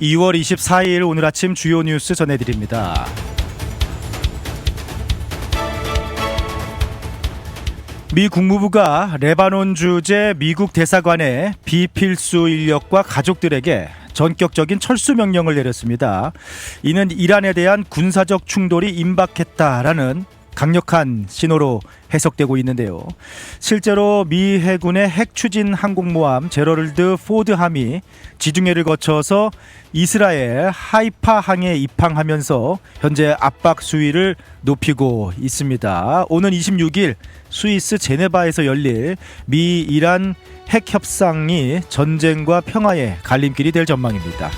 2월 24일 오늘 아침 주요 뉴스 전해드립니다. 미 국무부가 레바논 주재 미국 대사관의 비필수 인력과 가족들에게 전격적인 철수 명령을 내렸습니다. 이는 이란에 대한 군사적 충돌이 임박했다라는 강력한 신호로 해석되고 있는데요. 실제로 미 해군의 핵 추진 항공모함 제러럴드 포드함이 지중해를 거쳐서 이스라엘 하이파항에 입항하면서 현재 압박 수위를 높이고 있습니다. 오는 26일 스위스 제네바에서 열릴 미 이란 핵 협상이 전쟁과 평화의 갈림길이 될 전망입니다.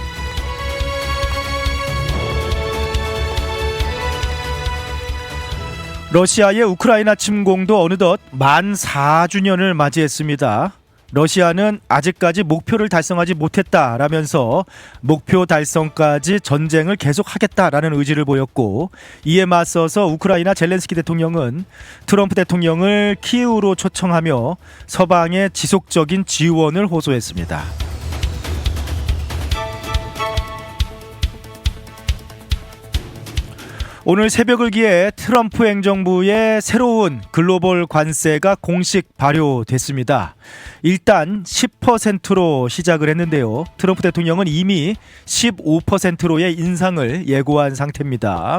러시아의 우크라이나 침공도 어느덧 만 4주년을 맞이했습니다. 러시아는 아직까지 목표를 달성하지 못했다라면서 목표 달성까지 전쟁을 계속하겠다라는 의지를 보였고, 이에 맞서서 우크라이나 젤렌스키 대통령은 트럼프 대통령을 키이우로 초청하며 서방의 지속적인 지원을 호소했습니다. 오늘 새벽을 기해 트럼프 행정부의 새로운 글로벌 관세가 공식 발효됐습니다. 일단 10%로 시작을 했는데요. 트럼프 대통령은 이미 15%로의 인상을 예고한 상태입니다.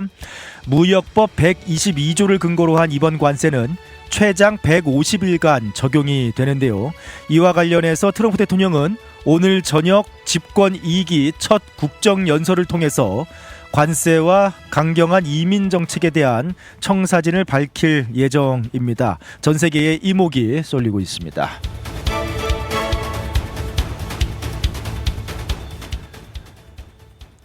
무역법 122조를 근거로 한 이번 관세는 최장 150일간 적용이 되는데요. 이와 관련해서 트럼프 대통령은 오늘 저녁 집권 2기 첫 국정연설을 통해서 관세와 강경한 이민 정책에 대한 청사진을 밝힐 예정입니다. 전 세계에 이목이 쏠리고 있습니다.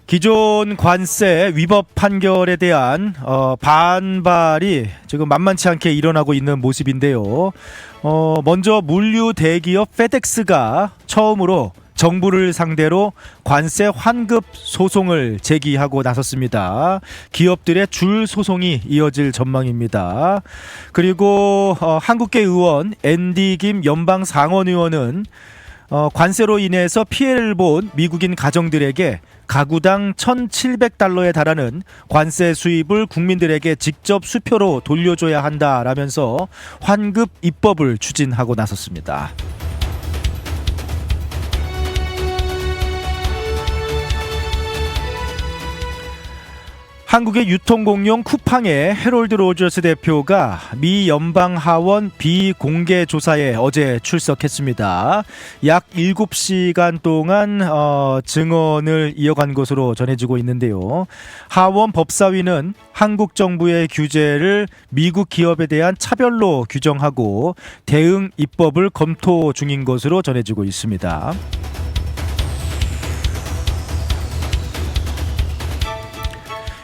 기존 관세 위법 판결에 대한 반발이 지금 만만치 않게 일어나고 있는 모습인데요. 먼저 물류 대기업 페덱스가 처음으로 정부를 상대로 관세 환급 소송을 제기하고 나섰습니다. 기업들의 줄 소송이 이어질 전망입니다. 그리고 한국계 의원 앤디 김 연방 상원 의원은 관세로 인해서 피해를 본 미국인 가정들에게 가구당 $1,700에 달하는 관세 수입을 국민들에게 직접 수표로 돌려줘야 한다라면서 환급 입법을 추진하고 나섰습니다. 한국의 유통공룡 쿠팡의 해롤드 로저스 대표가 미 연방하원 비공개 조사에 어제 출석했습니다. 약 7시간 동안 증언을 이어간 것으로 전해지고 있는데요. 하원 법사위는 한국 정부의 규제를 미국 기업에 대한 차별로 규정하고 대응 입법을 검토 중인 것으로 전해지고 있습니다.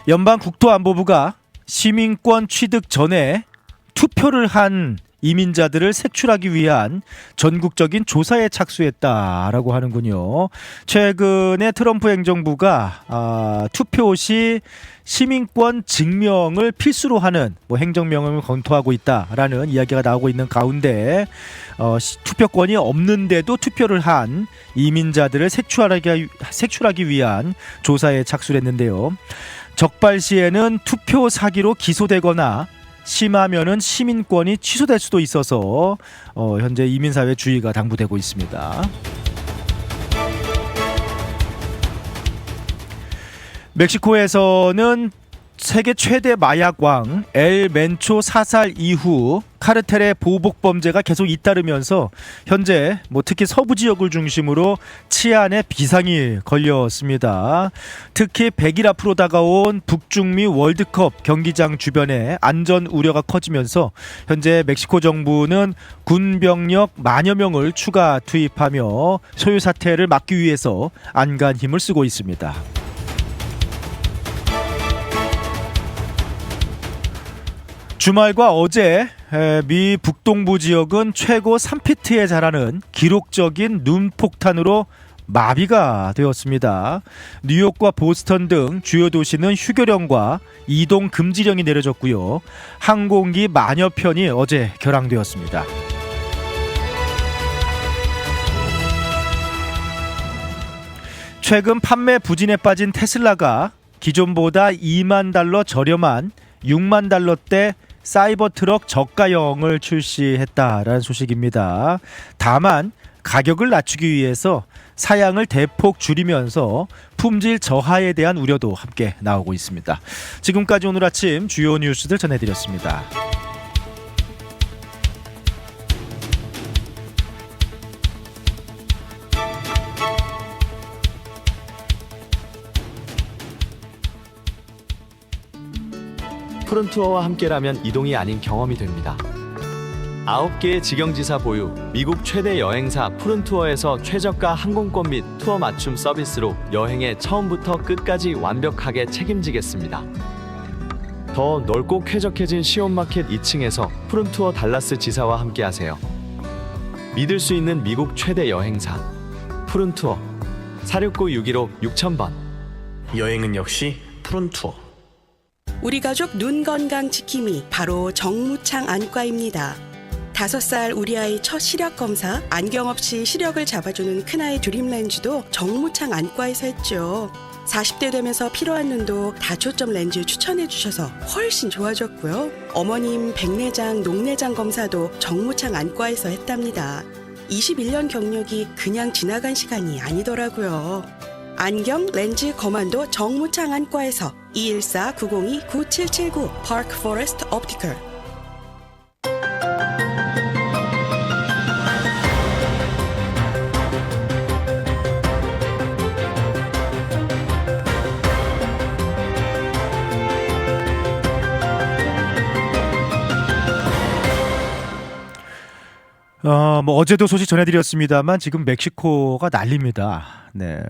연방국토안보부가 시민권 취득 전에 투표를 한 이민자들을 색출하기 위한 전국적인 조사에 착수했다라고 하는군요. 최근에 트럼프 행정부가 투표 시 시민권 증명을 필수로 하는 행정명령을 검토하고 있다라는 이야기가 나오고 있는 가운데 투표권이 없는데도 투표를 한 이민자들을 색출하기 위한 조사에 착수를 했는데요. 적발 시에는 투표 사기로 기소되거나 심하면은 시민권이 취소될 수도 있어서 현재 이민사회 주의가 당부되고 있습니다. 멕시코에서는 세계 최대 마약왕 엘 멘초 사살 이후 카르텔의 보복 범죄가 계속 잇따르면서 현재 특히 서부 지역을 중심으로 치안에 비상이 걸렸습니다. 특히 100일 앞으로 다가온 북중미 월드컵 경기장 주변에 안전 우려가 커지면서 현재 멕시코 정부는 군병력 만여 명을 추가 투입하며 소요 사태를 막기 위해서 안간 힘을 쓰고 있습니다. 주말과 어제 미 북동부 지역은 최고 3피트에 달하는 기록적인 눈폭탄으로 마비가 되었습니다. 뉴욕과 보스턴 등 주요 도시는 휴교령과 이동 금지령이 내려졌고요. 항공기 만여 편이 어제 결항되었습니다. 최근 판매 부진에 빠진 테슬라가 기존보다 2만 달러 저렴한 6만 달러대 사이버 트럭 저가형을 출시했다라는 소식입니다. 다만 가격을 낮추기 위해서 사양을 대폭 줄이면서 품질 저하에 대한 우려도 함께 나오고 있습니다. 지금까지 오늘 아침 주요 뉴스들 전해드렸습니다. 푸른투어와 함께라면 이동이 아닌 경험이 됩니다. 9개의 직영지사 보유, 미국 최대 여행사 푸른투어에서 최저가 항공권 및 투어 맞춤 서비스로 여행의 처음부터 끝까지 완벽하게 책임지겠습니다. 더 넓고 쾌적해진 시온마켓 2층에서 푸른투어 달라스 지사와 함께하세요. 믿을 수 있는 미국 최대 여행사 푸른투어 469-615-6000번. 여행은 역시 푸른투어. 우리 가족 눈 건강 지킴이 바로 정무창 안과입니다. 5살 우리 아이 첫 시력 검사, 안경 없이 시력을 잡아주는 큰아이 드림렌즈도 정무창 안과에서 했죠. 40대 되면서 필요한 눈도 다초점 렌즈 추천해 주셔서 훨씬 좋아졌고요. 어머님 백내장, 녹내장 검사도 정무창 안과에서 했답니다. 21년 경력이 그냥 지나간 시간이 아니더라고요. 안경, 렌즈, 거만도 정무창 안과에서 214-902-9779 파크 포레스트 옵티컬. 어제도 소식 전해드렸습니다만 지금 멕시코가 난립니다. 네,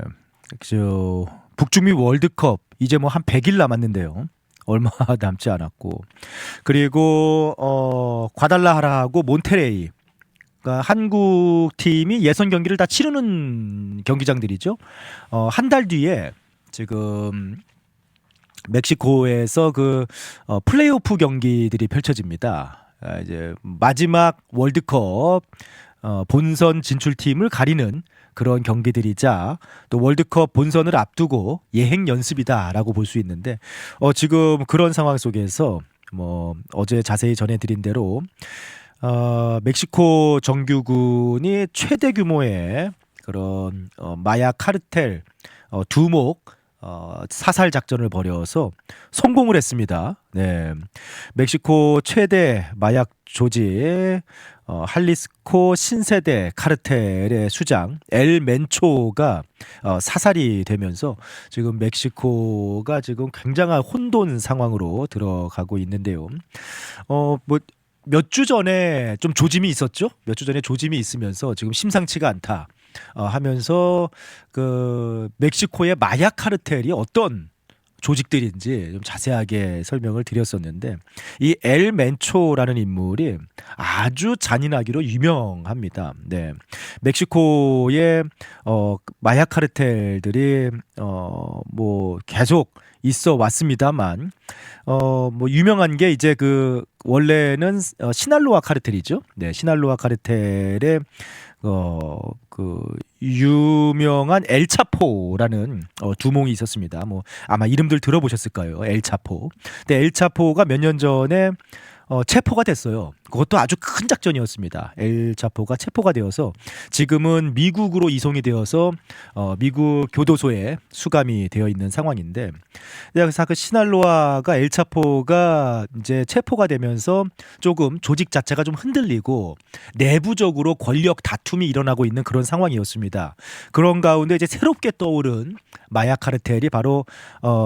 북중미 월드컵 이제 한 100일 남았는데요. 얼마 남지 않았고, 그리고 과달라하라하고 몬테레이, 그러니까 한국 팀이 예선 경기를 다 치르는 경기장들이죠. 한 달 뒤에 지금 멕시코에서 플레이오프 경기들이 펼쳐집니다. 이제 마지막 월드컵 본선 진출팀을 가리는 그런 경기들이자 또 월드컵 본선을 앞두고 예행 연습이다라고 볼 수 있는데, 지금 그런 상황 속에서 어제 자세히 전해드린 대로 멕시코 정규군이 최대 규모의 그런 마약 카르텔 두목 사살 작전을 벌여서 성공을 했습니다. 네, 멕시코 최대 마약 조직 할리스코 신세대 카르텔의 수장 엘 멘초가 사살이 되면서 지금 멕시코가 지금 굉장한 혼돈 상황으로 들어가고 있는데요. 몇 주 전에 좀 조짐이 있었죠. 몇 주 전에 조짐이 있으면서 지금 심상치가 않다 하면서 멕시코의 마약 카르텔이 어떤 조직들인지 좀 자세하게 설명을 드렸었는데, 이 엘 멘초라는 인물이 아주 잔인하기로 유명합니다. 네, 멕시코의 마약 카르텔들이 계속 있어 왔습니다만, 유명한 게 이제 원래는 시날로아 카르텔이죠. 네, 시날로아 카르텔의 유명한 엘차포라는 두몽이 있었습니다. 아마 이름들 들어보셨을 거예요. 엘차포. 근데 엘차포가 몇 년 전에 체포가 됐어요. 그것도 아주 큰 작전이었습니다. 엘차포가 체포가 되어서 지금은 미국으로 이송이 되어서 미국 교도소에 수감이 되어 있는 상황인데, 그래서 시날로아가 엘차포가 이제 체포가 되면서 조금 조직 자체가 좀 흔들리고 내부적으로 권력 다툼이 일어나고 있는 그런 상황이었습니다. 그런 가운데 이제 새롭게 떠오른 마약 카르텔이 바로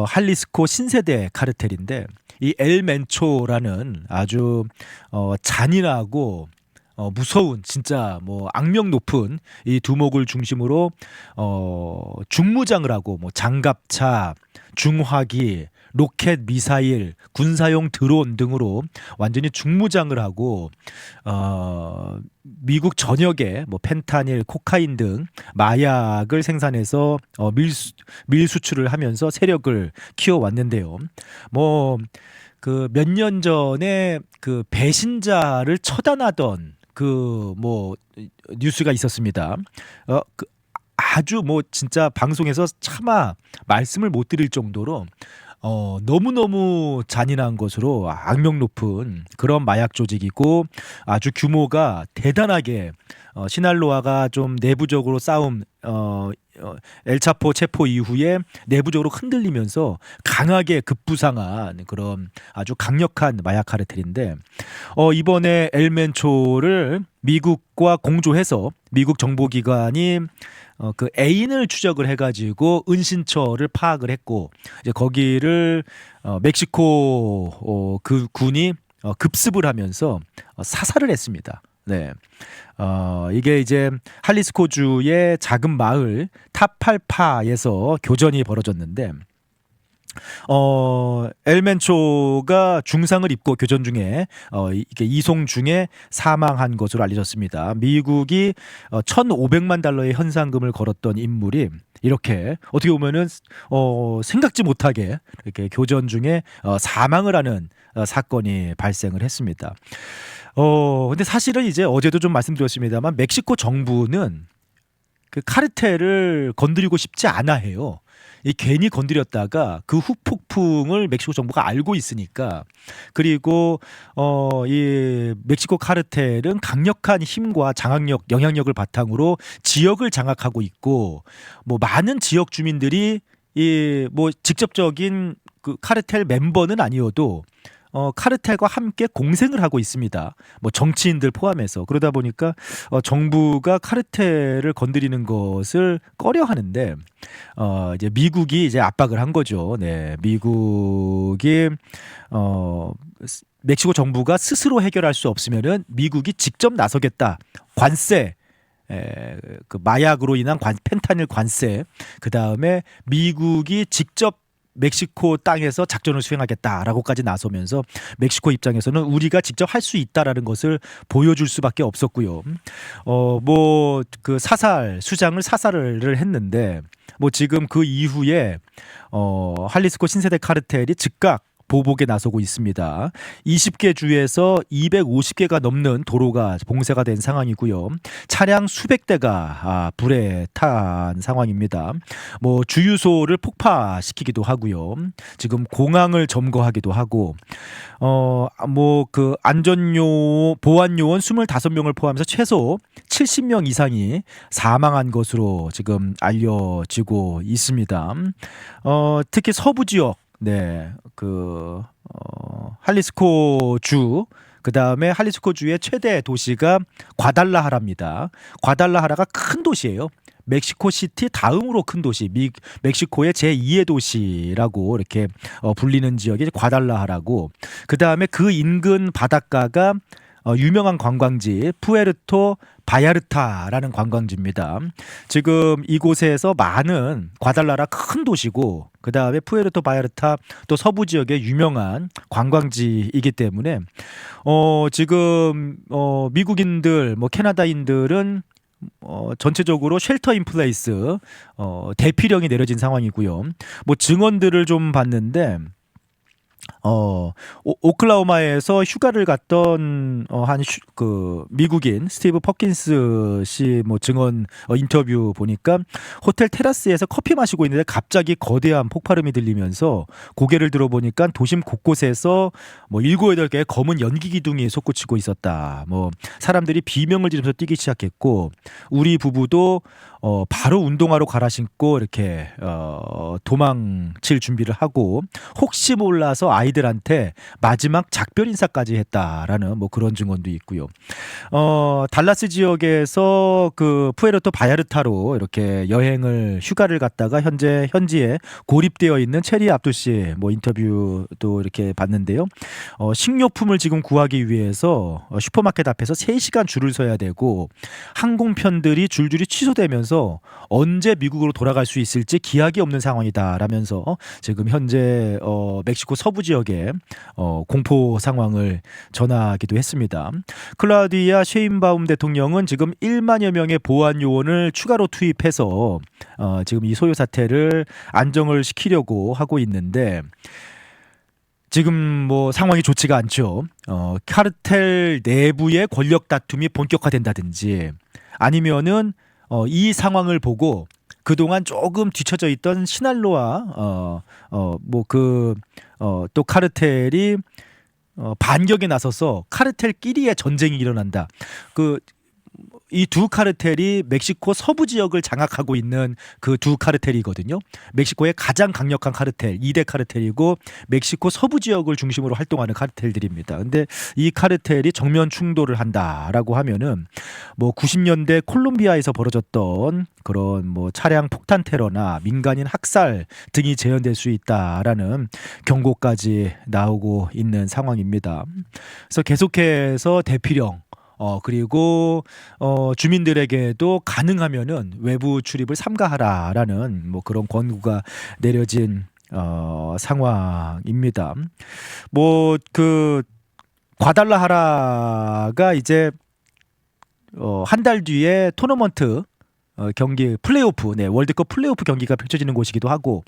할리스코 신세대 카르텔인데, 이 엘 멘초라는 아주 잔인하고 무서운, 진짜 악명 높은 이 두목을 중심으로 중무장을 하고 장갑차, 중화기, 로켓 미사일, 군사용 드론 등으로 완전히 중무장을 하고 미국 전역에 펜타닐, 코카인 등 마약을 생산해서 밀수출을 하면서 세력을 키워왔는데요. 몇 년 전에 배신자를 처단하던 뉴스가 있었습니다. 아주 뭐 진짜 방송에서 차마 말씀을 못 드릴 정도로 너무너무 잔인한 것으로 악명 높은 그런 마약 조직이고 아주 규모가 대단하게 시날로아가 좀 내부적으로 싸움 엘차포 체포 이후에 내부적으로 흔들리면서 강하게 급부상한 그런 아주 강력한 마약 카르텔인데 이번에 엘멘초를 미국과 공조해서 미국 정보기관이 그 애인을 추적을 해가지고 은신처를 파악을 했고 이제 거기를 멕시코 그 군이 급습을 하면서 사살을 했습니다. 네. 이게 이제 할리스코주의 작은 마을 타팔파에서 교전이 벌어졌는데 엘멘초가 중상을 입고 교전 중에 이게 이송 중에 사망한 것으로 알려졌습니다. 미국이 1,500만 달러의 현상금을 걸었던 인물이 이렇게 어떻게 보면은 생각지 못하게 이렇게 교전 중에 사망을 하는 사건이 발생을 했습니다. 근데 사실은 이제 어제도 좀 말씀드렸습니다만 멕시코 정부는 그 카르텔을 건드리고 싶지 않아 해요. 괜히 건드렸다가 그 후폭풍을 멕시코 정부가 알고 있으니까 그리고 이 멕시코 카르텔은 강력한 힘과 장악력, 영향력을 바탕으로 지역을 장악하고 있고 뭐 많은 지역 주민들이 이 뭐 직접적인 그 카르텔 멤버는 아니어도 카르텔과 함께 공생을 하고 있습니다. 뭐 정치인들 포함해서 그러다 보니까 정부가 카르텔을 건드리는 것을 꺼려하는데 이제 미국이 이제 압박을 한 거죠. 네, 미국이 멕시코 정부가 스스로 해결할 수 없으면은 미국이 직접 나서겠다. 관세. 그 마약으로 인한 펜타닐 관세. 그 다음에 미국이 직접 멕시코 땅에서 작전을 수행하겠다라고까지 나서면서 멕시코 입장에서는 우리가 직접 할 수 있다라는 것을 보여줄 수밖에 없었고요. 뭐 그 수장을 사살을 했는데 뭐 지금 그 이후에 할리스코 신세대 카르텔이 즉각 보복에 나서고 있습니다. 20개 주에서 250개가 넘는 도로가 봉쇄가 된 상황이고요. 차량 수백 대가 불에 탄 상황입니다. 뭐 주유소를 폭파시키기도 하고요. 지금 공항을 점거하기도 하고 뭐 그 보안 요원 25명을 포함해서 최소 70명 이상이 사망한 것으로 지금 알려지고 있습니다. 특히 서부 지역 네, 할리스코주, 그 다음에 할리스코주의 최대 도시가 과달라하라입니다. 과달라하라가 큰 도시예요. 멕시코시티 다음으로 큰 도시, 멕시코의 제2의 도시라고 이렇게 불리는 지역이 과달라하라고, 그 다음에 그 인근 바닷가가 유명한 관광지 푸에르토 바야르타라는 관광지입니다. 지금 이곳에서 많은 과달라라 큰 도시고 그 다음에 푸에르토 바야르타 또 서부 지역의 유명한 관광지이기 때문에 지금 미국인들 뭐 캐나다인들은 전체적으로 쉘터 인 플레이스 대피령이 내려진 상황이고요. 뭐 증언들을 좀 봤는데 오클라호마에서 휴가를 갔던 그 미국인 스티브 퍼킨스 씨 뭐 증언 인터뷰 보니까 호텔 테라스에서 커피 마시고 있는데 갑자기 거대한 폭발음이 들리면서 고개를 들어보니까 도심 곳곳에서 뭐 7, 8개의 검은 연기 기둥이 솟구치고 있었다. 뭐 사람들이 비명을 지르면서 뛰기 시작했고 우리 부부도 바로 운동화로 갈아 신고 이렇게 도망칠 준비를 하고 혹시 몰라서 아이들한테 마지막 작별 인사까지 했다라는 뭐 그런 증언도 있고요. 달라스 지역에서 그 푸에르토 바야르타로 이렇게 휴가를 갔다가 현지에 고립되어 있는 체리 압두 씨 뭐 인터뷰도 이렇게 봤는데요. 식료품을 지금 구하기 위해서 슈퍼마켓 앞에서 3시간 줄을 서야 되고 항공편들이 줄줄이 취소되면서 언제 미국으로 돌아갈 수 있을지 기약이 없는 상황이다라면서 지금 현재 멕시코 서부 지역에 공포 상황을 전하기도 했습니다. 클라우디아 셰인바움 대통령은 지금 1만여 명의 보안 요원을 추가로 투입해서 지금 이 소요 사태를 안정을 시키려고 하고 있는데 지금 뭐 상황이 좋지가 않죠. 카르텔 내부의 권력 다툼이 본격화된다든지 아니면은 이 상황을 보고 그동안 조금 뒤처져 있던 시날로와 또 카르텔이 반격에 나서서 카르텔끼리의 전쟁이 일어난다. 이 두 카르텔이 멕시코 서부 지역을 장악하고 있는 그 두 카르텔이거든요. 멕시코의 가장 강력한 카르텔 2대 카르텔이고 멕시코 서부 지역을 중심으로 활동하는 카르텔들입니다. 근데 이 카르텔이 정면 충돌을 한다라고 하면은 90년대 콜롬비아에서 벌어졌던 그런 차량 폭탄 테러나 민간인 학살 등이 재현될 수 있다라는 경고까지 나오고 있는 상황입니다. 그래서 계속해서 대피령 그리고 주민들에게도 가능하면은 외부 출입을 삼가하라라는 그런 권고가 내려진 상황입니다. 과달라하라가 이제 한 달 뒤에 토너먼트 경기 플레이오프, 월드컵 플레이오프 경기가 펼쳐지는 곳이기도 하고,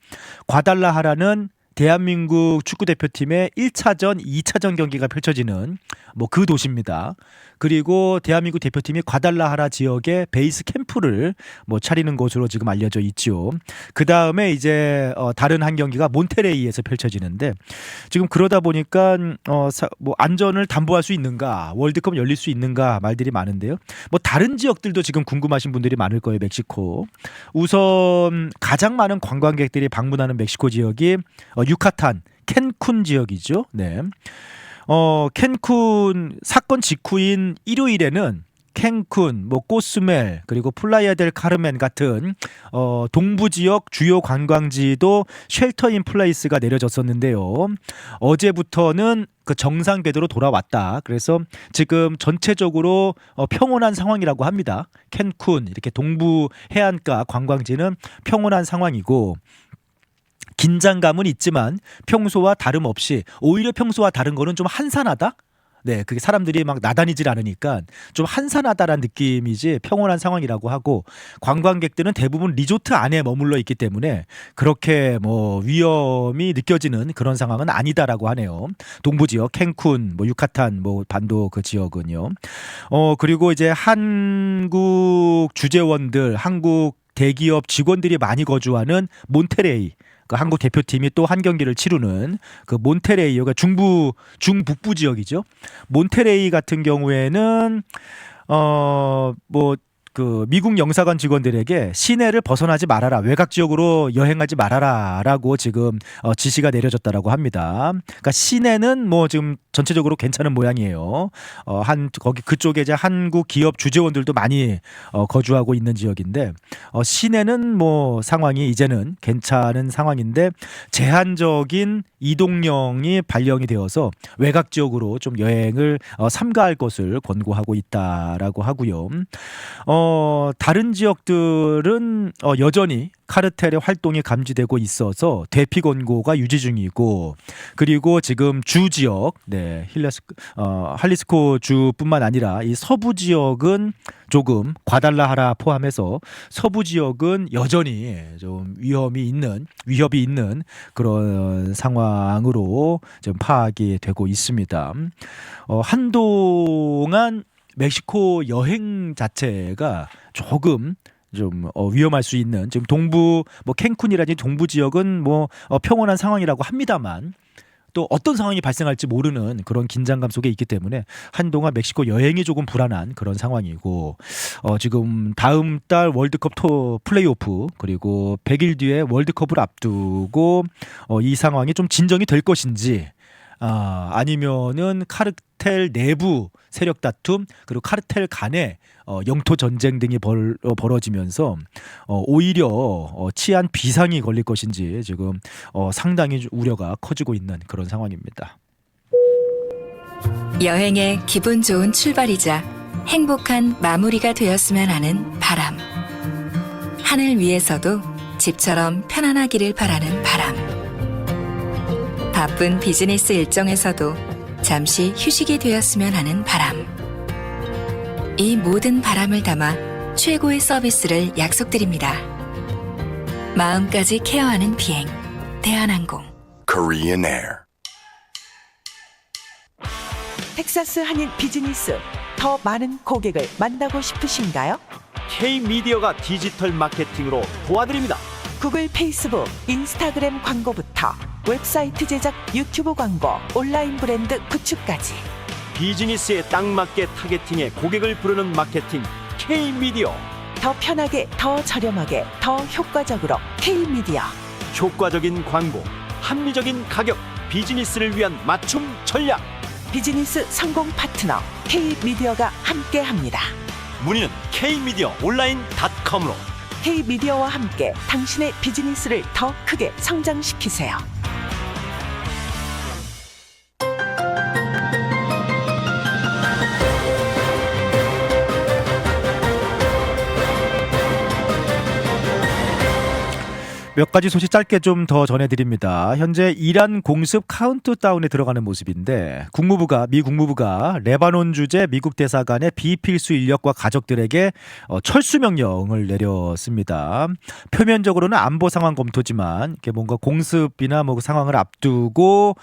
과달라하라는 대한민국 축구대표팀의 1차전, 2차전 경기가 펼쳐지는 그 도시입니다. 그리고 대한민국 대표팀이 과달라하라 지역에 베이스 캠프를 차리는 것으로 지금 알려져 있죠. 그 다음에 이제 다른 한 경기가 몬테레이에서 펼쳐지는데, 지금 그러다 보니까 안전을 담보할 수 있는가, 월드컵 열릴 수 있는가 말들이 많은데요. 다른 지역들도 지금 궁금하신 분들이 많을 거예요. 멕시코. 우선 가장 많은 관광객들이 방문하는 멕시코 지역이 유카탄, 캔쿤 지역이죠. 네. 캔쿤 사건 직후인 일요일에는 캔쿤, 꼬스멜, 그리고 플라야 델 카르멘 같은 동부 지역 주요 관광지도 쉘터인 플레이스가 내려졌었는데요. 어제부터는 그 정상 궤도로 돌아왔다. 그래서 지금 전체적으로 평온한 상황이라고 합니다. 캔쿤 이렇게 동부 해안가 관광지는 평온한 상황이고, 긴장감은 있지만 평소와 다름없이, 오히려 평소와 다른 거는 좀 한산하다? 네, 그게 사람들이 막 나다니질 않으니까 좀 한산하다라는 느낌이지 평온한 상황이라고 하고, 관광객들은 대부분 리조트 안에 머물러 있기 때문에 그렇게 위험이 느껴지는 그런 상황은 아니다라고 하네요. 동부 지역 캔쿤, 유카탄, 반도 그 지역은요. 그리고 이제 한국 주재원들, 한국 대기업 직원들이 많이 거주하는 몬테레이, 그 한국 대표팀이 또 한 경기를 치르는 그 몬테레이가 중북부 지역이죠. 몬테레이 같은 경우에는 그 미국 영사관 직원들에게 시내를 벗어나지 말아라, 외곽 지역으로 여행하지 말아라라고 지금 지시가 내려졌다라고 합니다. 그러니까 시내는 지금 전체적으로 괜찮은 모양이에요. 거기 그쪽에 이제 한국 기업 주재원들도 많이 거주하고 있는 지역인데, 시내는 상황이 이제는 괜찮은 상황인데, 제한적인 이동령이 발령이 되어서 외곽 지역으로 좀 여행을 삼가할 것을 권고하고 있다라고 하고요. 다른 지역들은 여전히 카르텔의 활동이 감지되고 있어서 대피 권고가 유지 중이고, 그리고 지금 주 지역, 할리스코 주뿐만 아니라 이 서부 지역은 조금 과달라하라 포함해서 서부 지역은 여전히 좀 위협이 있는 그런 상황으로 좀 파악이 되고 있습니다. 한동안 멕시코 여행 자체가 조금 좀 위험할 수 있는, 지금 동부 캔쿤이라든지 동부 지역은 평온한 상황이라고 합니다만, 또 어떤 상황이 발생할지 모르는 그런 긴장감 속에 있기 때문에 한동안 멕시코 여행이 조금 불안한 그런 상황이고, 지금 다음 달 월드컵 플레이오프, 그리고 100일 뒤에 월드컵을 앞두고 이 상황이 좀 진정이 될 것인지, 아니면은 카르텔 내부 세력 다툼, 그리고 카르텔 간의 영토 전쟁 등이 벌어지면서 오히려 치안 비상이 걸릴 것인지 지금 상당히 우려가 커지고 있는 그런 상황입니다. 여행의 기분 좋은 출발이자 행복한 마무리가 되었으면 하는 바람. 하늘 위에서도 집처럼 편안하기를 바라는 바람. 바쁜 비즈니스 일정에서도 잠시 휴식이 되었으면 하는 바람. 이 모든 바람을 담아 최고의 서비스를 약속드립니다. 마음까지 케어하는 비행, 대한항공. Korean Air. 텍사스 한인 비즈니스, 더 많은 고객을 만나고 싶으신가요? K미디어가 디지털 마케팅으로 도와드립니다. 구글, 페이스북, 인스타그램 광고부터 웹사이트 제작, 유튜브 광고, 온라인 브랜드 구축까지 비즈니스에 딱 맞게 타겟팅해 고객을 부르는 마케팅 K미디어. 더 편하게, 더 저렴하게, 더 효과적으로 K미디어. 효과적인 광고, 합리적인 가격, 비즈니스를 위한 맞춤 전략. 비즈니스 성공 파트너 K미디어가 함께합니다. 문의는 K미디어 온라인.com으로. K미디어와 함께 당신의 비즈니스를 더 크게 성장시키세요. 몇 가지 소식 짧게 좀 더 전해드립니다. 현재 이란 공습 카운트다운에 들어가는 모습인데 미 국무부가 레바논 주재 미국 대사관의 비필수 인력과 가족들에게 철수 명령을 내렸습니다. 표면적으로는 안보 상황 검토지만 이렇게 뭔가 공습이나 뭐 그 상황을 앞두고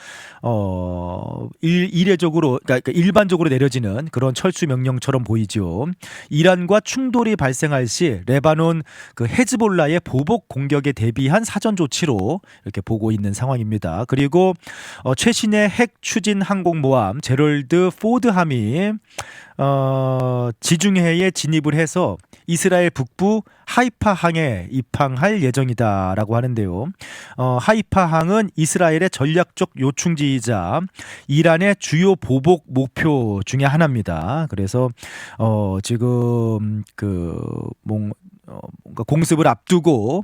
이례적으로 그러니까 일반적으로 내려지는 그런 철수 명령처럼 보이죠. 이란과 충돌이 발생할 시 레바논 그 헤즈볼라의 보복 공격에 대비한 사전 조치로 이렇게 보고 있는 상황입니다. 그리고 최신의 핵 추진 항공모함 제럴드 포드함이 지중해에 진입을 해서 이스라엘 북부 하이파항에 입항할 예정이다라고 하는데요. 하이파항은 이스라엘의 전략적 요충지이자 이란의 주요 보복 목표 중에 하나입니다. 그래서 지금 뭔가 공습을 앞두고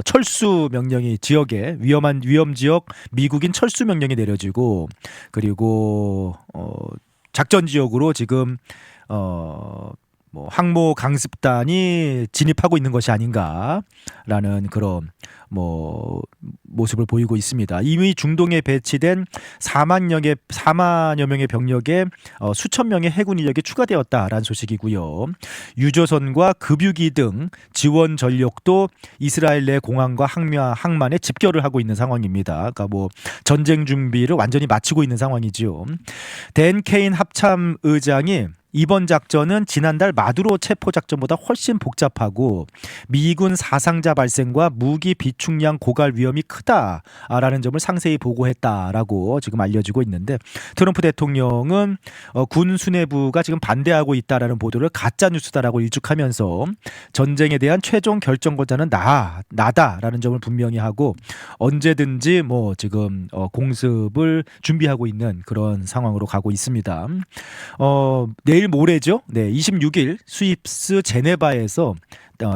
철수 명령이 지역에 위험 지역 미국인 철수 명령이 내려지고 그리고 작전 지역으로 지금 뭐 항모 강습단이 진입하고 있는 것이 아닌가라는 그런 뭐 모습을 보이고 있습니다. 이미 중동에 배치된 4만여 명의 병력에 수천 명의 해군 인력이 추가되었다라는 소식이고요. 유조선과 급유기 등 지원 전력도 이스라엘 내 공항과 항만에 집결을 하고 있는 상황입니다. 그러니까 뭐 전쟁 준비를 완전히 마치고 있는 상황이지요. 댄 케인 합참 의장이 이번 작전은 지난달 마두로 체포 작전보다 훨씬 복잡하고 미군 사상자 발생과 무기 비축량 고갈 위험이 크다라는 점을 상세히 보고했다라고 지금 알려지고 있는데 트럼프 대통령은 군 수뇌부가 지금 반대하고 있다라는 보도를 가짜 뉴스다라고 일축하면서 전쟁에 대한 최종 결정권자는 나다라는 점을 분명히 하고 언제든지 뭐 지금 공습을 준비하고 있는 그런 상황으로 가고 있습니다. 내일 모레죠. 네, 26일 스위스 제네바에서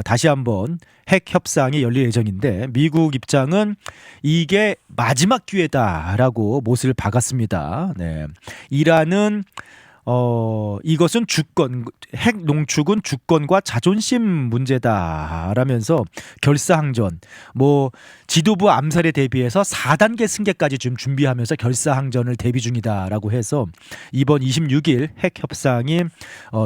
다시 한번 핵 협상이 열릴 예정인데 미국 입장은 이게 마지막 기회다라고 못을 박았습니다. 네. 이란은 이것은 핵 농축은 주권과 자존심 문제다라면서 결사항전, 뭐 지도부 암살에 대비해서 4단계 승계까지 좀 준비하면서 결사항전을 대비 중이다라고 해서 이번 26일 핵 협상이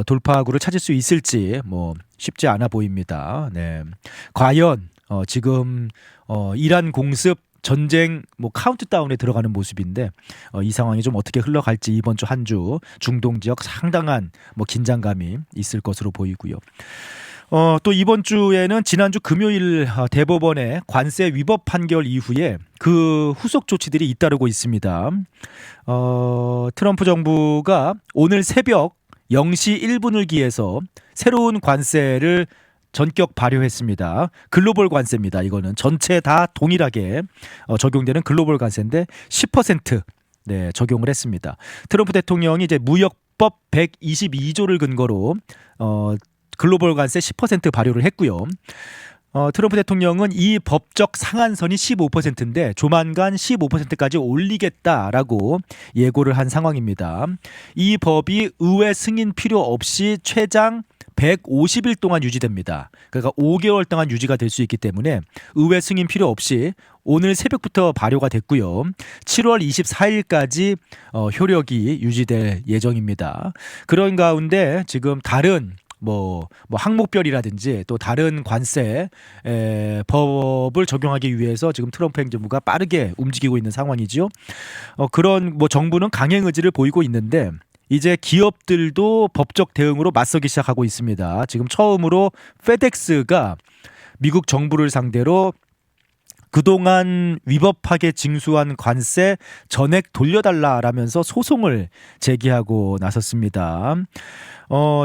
돌파구를 찾을 수 있을지 뭐 쉽지 않아 보입니다. 네. 과연 지금 이란 공습 전쟁 뭐 카운트다운에 들어가는 모습인데 이 상황이 좀 어떻게 흘러갈지 이번 주 한 주 중동 지역 상당한 뭐 긴장감이 있을 것으로 보이고요. 또 이번 주에는 지난주 금요일 대법원의 관세 위법 판결 이후에 그 후속 조치들이 잇따르고 있습니다. 트럼프 정부가 오늘 새벽 0시 1분을 기해서 새로운 관세를 전격 발효했습니다. 글로벌 관세입니다. 이거는 전체 다 동일하게 적용되는 글로벌 관세인데 10% 네, 적용을 했습니다. 트럼프 대통령이 이제 무역법 122조를 근거로 글로벌 관세 10% 발효를 했고요. 트럼프 대통령은 이 법적 상한선이 15%인데 조만간 15%까지 올리겠다라고 예고를 한 상황입니다. 이 법이 의회 승인 필요 없이 최장 150일 동안 유지됩니다. 그러니까 5개월 동안 유지가 될 수 있기 때문에 의회 승인 필요 없이 오늘 새벽부터 발효가 됐고요. 7월 24일까지 효력이 유지될 예정입니다. 그런 가운데 지금 다른 뭐 항목별이라든지 또 다른 관세 법을 적용하기 위해서 지금 트럼프 행정부가 빠르게 움직이고 있는 상황이죠. 그런 뭐 정부는 강행 의지를 보이고 있는데 이제 기업들도 법적 대응으로 맞서기 시작하고 있습니다. 지금 처음으로 페덱스가 미국 정부를 상대로 그동안 위법하게 징수한 관세 전액 돌려달라라면서 소송을 제기하고 나섰습니다.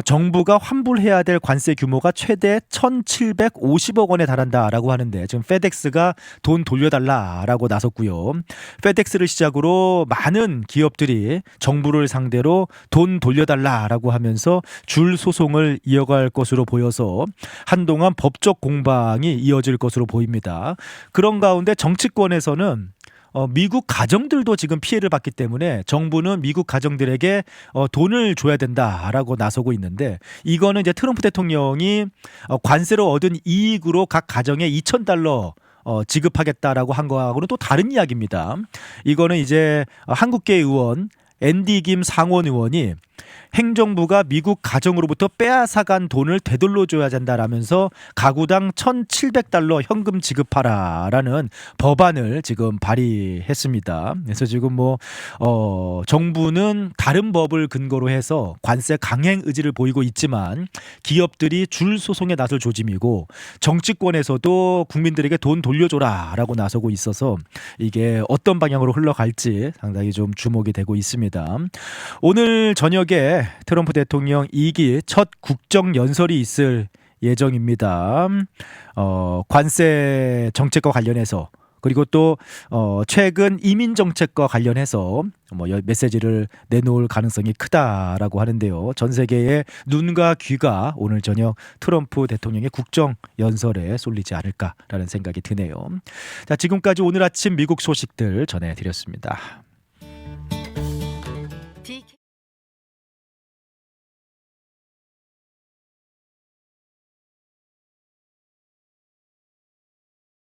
정부가 환불해야 될 관세 규모가 최대 1,750억 원에 달한다라고 하는데 지금 페덱스가 돈 돌려달라라고 나섰고요. 페덱스를 시작으로 많은 기업들이 정부를 상대로 돈 돌려달라라고 하면서 줄 소송을 이어갈 것으로 보여서 한동안 법적 공방이 이어질 것으로 보입니다. 그런 가운데 정치권에서는 미국 가정들도 지금 피해를 받기 때문에 정부는 미국 가정들에게 돈을 줘야 된다라고 나서고 있는데 이거는 이제 트럼프 대통령이 관세로 얻은 이익으로 각 가정에 $2,000 지급하겠다라고 한 거하고는 또 다른 이야기입니다. 이거는 이제 한국계 의원 앤디 김 상원 의원이 행정부가 미국 가정으로부터 빼앗아간 돈을 되돌려줘야 된다라면서 가구당 $1,700 현금 지급하라라는 법안을 지금 발의했습니다. 그래서 지금 정부는 다른 법을 근거로 해서 관세 강행 의지를 보이고 있지만 기업들이 줄 소송에 나설 조짐이고 정치권에서도 국민들에게 돈 돌려줘라라고 나서고 있어서 이게 어떤 방향으로 흘러갈지 상당히 좀 주목이 되고 있습니다. 오늘 저녁에 트럼프 대통령 2기 첫 국정 연설이 있을 예정입니다. 관세 정책과 관련해서 그리고 또 최근 이민 정책과 관련해서 메시지를 내놓을 가능성이 크다라고 하는데요. 전 세계의 눈과 귀가 오늘 저녁 트럼프 대통령의 국정 연설에 쏠리지 않을까라는 생각이 드네요. 자, 지금까지 오늘 아침 미국 소식들 전해드렸습니다.